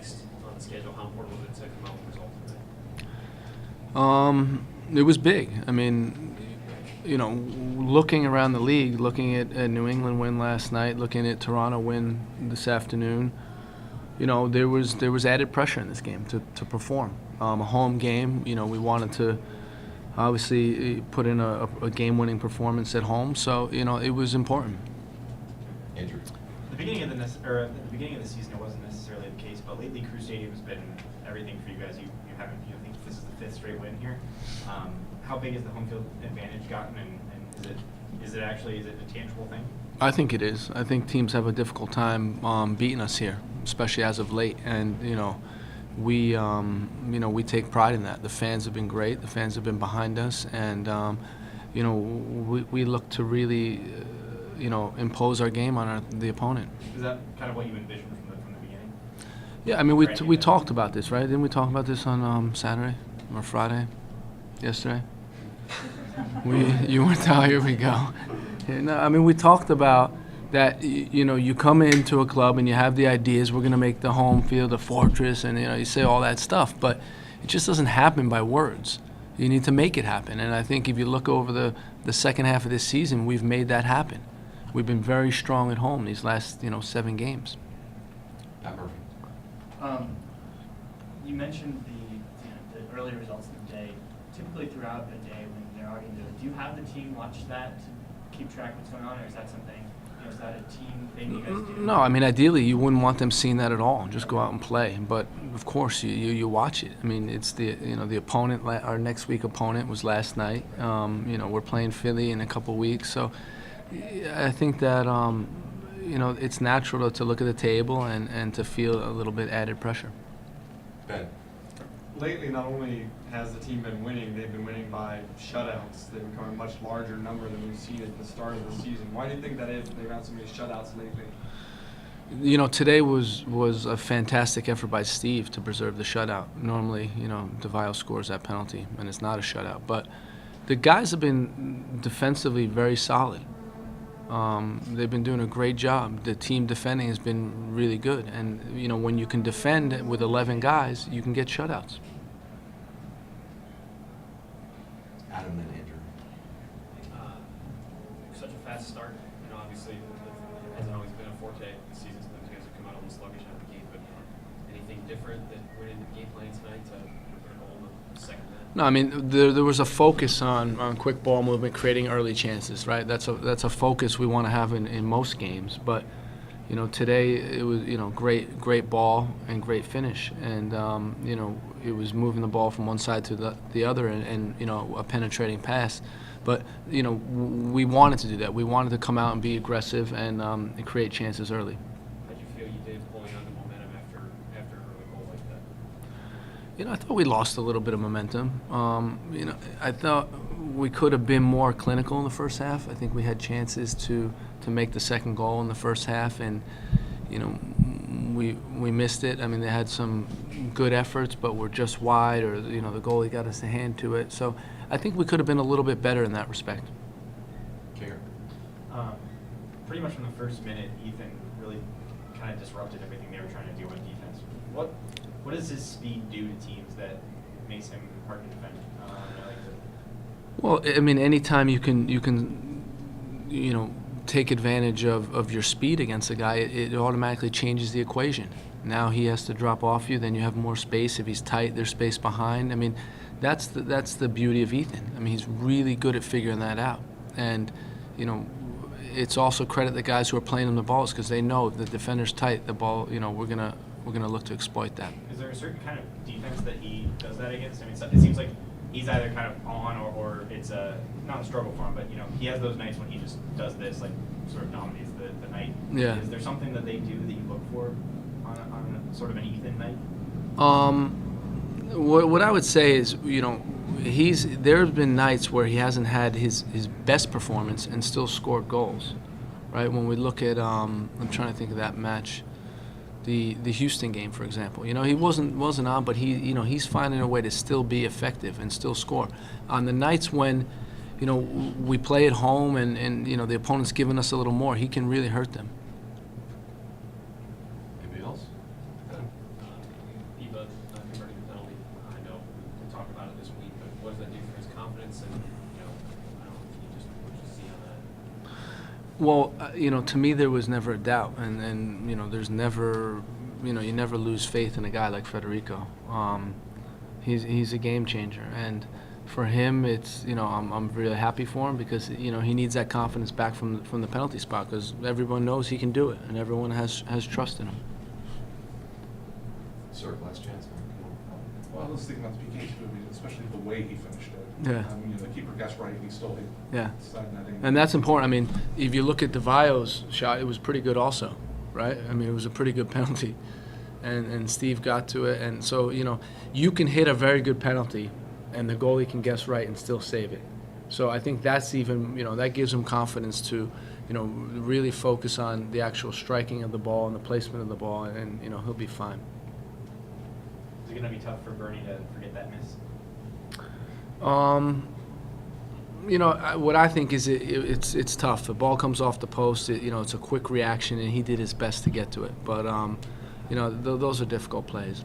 next on the schedule? How important was it to come out with a result today? It was big. I mean, looking around the league, looking at New England win last night, looking at Toronto win this afternoon, there was added pressure in this game to perform. A home game, we wanted to obviously put in a game-winning performance at home, so it was important. Andrew. The beginning of the season, it wasn't necessarily the case, but lately Crew Stadium has been everything for you guys. You haven't, I think this is the 5th straight win here. How big has the home field advantage gotten, and is it a tangible thing? I think it is. I think teams have a difficult time beating us here, especially as of late, and we take pride in that. The fans have been great. The fans have been behind us, and we look to really impose our game on the opponent. Is that kind of what you envisioned from the beginning? Yeah, I mean we talked about this, right? Didn't we talk about this on Saturday or Friday? Yesterday? You weren't out. Here we go. Yeah, no, I mean we talked about that. You come into a club and you have the ideas. We're going to make the home field a fortress, and you say all that stuff, but it just doesn't happen by words. You need to make it happen, and I think if you look over the second half of this season, we've made that happen. We've been very strong at home these last 7 games. Pat Murphy. You mentioned the early results of the day. Typically throughout a day when they're already into it, do you have the team watch that to keep track of what's going on, or is that something, is that a team thing you guys do? No, I mean ideally you wouldn't want them seeing that at all. Just go out and play. But of course you watch it. I mean it's the opponent. Our next week opponent was last night. We're playing Philly in a couple weeks, so I think that it's natural to look at the table and to feel a little bit added pressure. Ben. Lately, not only has the team been winning, they've been winning by shutouts. They've become a much larger number than we've seen at the start of the season. Why do you think that is? They've had so many shutouts lately. Today was a fantastic effort by Steve to preserve the shutout. Normally, DeVio scores that penalty, and it's not a shutout. But the guys have been defensively very solid. They've been doing a great job. The team defending has been really good. And, when you can defend with 11 guys, you can get shutouts. Adam and Andrew. Such a fast start. Obviously, it hasn't always been a forte this season. Sometimes you guys have come out a little sluggish out of the gate. But anything different that went into the game plan tonight to put a goal in the second half? No, I mean there was a focus on quick ball movement, creating early chances. Right, that's a focus we want to have in most games. But today it was great ball and great finish, and it was moving the ball from one side to the other, and a penetrating pass. But we wanted to do that. We wanted to come out and be aggressive and create chances early. How did you feel you did pulling on the momentum after an early goal like that? I thought we lost a little bit of momentum. I thought we could have been more clinical in the first half. I think we had chances to make the second goal in the first half, and we missed it. I mean, they had some good efforts, but were just wide, or the goalie got us a hand to it. So I think we could have been a little bit better in that respect. Care. Pretty much from the first minute, Ethan really kind of disrupted everything they were trying to do on defense. What does his speed do to teams that makes him hard to defend? Well, I mean, anytime you can take advantage of your speed against a guy, it automatically changes the equation. Now he has to drop off you, then you have more space. If he's tight, there's space behind. I mean, that's the beauty of Ethan. I mean, he's really good at figuring that out. And, it's also credit the guys who are playing him the balls, because they know if the defender's tight, the ball, we're gonna look to exploit that. Is there a certain kind of defense that he does that against? I mean, it seems like he's either kind of on or it's not a struggle for him, but he has those nights when he just does this, like sort of dominates the night. Yeah. Is there something that they do that you look for on a, sort of an Ethan night? What I would say is, there's been nights where he hasn't had his best performance and still scored goals, right? When we look at, I'm trying to think of that match, the Houston game, for example. He wasn't on, but he's finding a way to still be effective and still score. On the nights when, we play at home and the opponent's giving us a little more, he can really hurt them. Anybody else? Well, to me, there was never a doubt, and there's never, you never lose faith in a guy like Federico. He's a game changer, and for him, it's I'm really happy for him because he needs that confidence back from the penalty spot because everyone knows he can do it, and everyone has trust in him. Sir, last chance, man. Come on. Well, I was thinking about the PK too, especially the way he finished it. Yeah. The keeper guessed right, he still hit Yeah. side netting. And that's important. I mean, if you look at DeVayo's shot, it was pretty good also, right? I mean, it was a pretty good penalty. And Steve got to it. And so, you can hit a very good penalty and the goalie can guess right and still save it. So I think that's even, that gives him confidence to, really focus on the actual striking of the ball and the placement of the ball, and he'll be fine. Is it going to be tough for Bernie to forget that miss? What I think is it's tough. The ball comes off the post. It's a quick reaction, and he did his best to get to it. But those are difficult plays.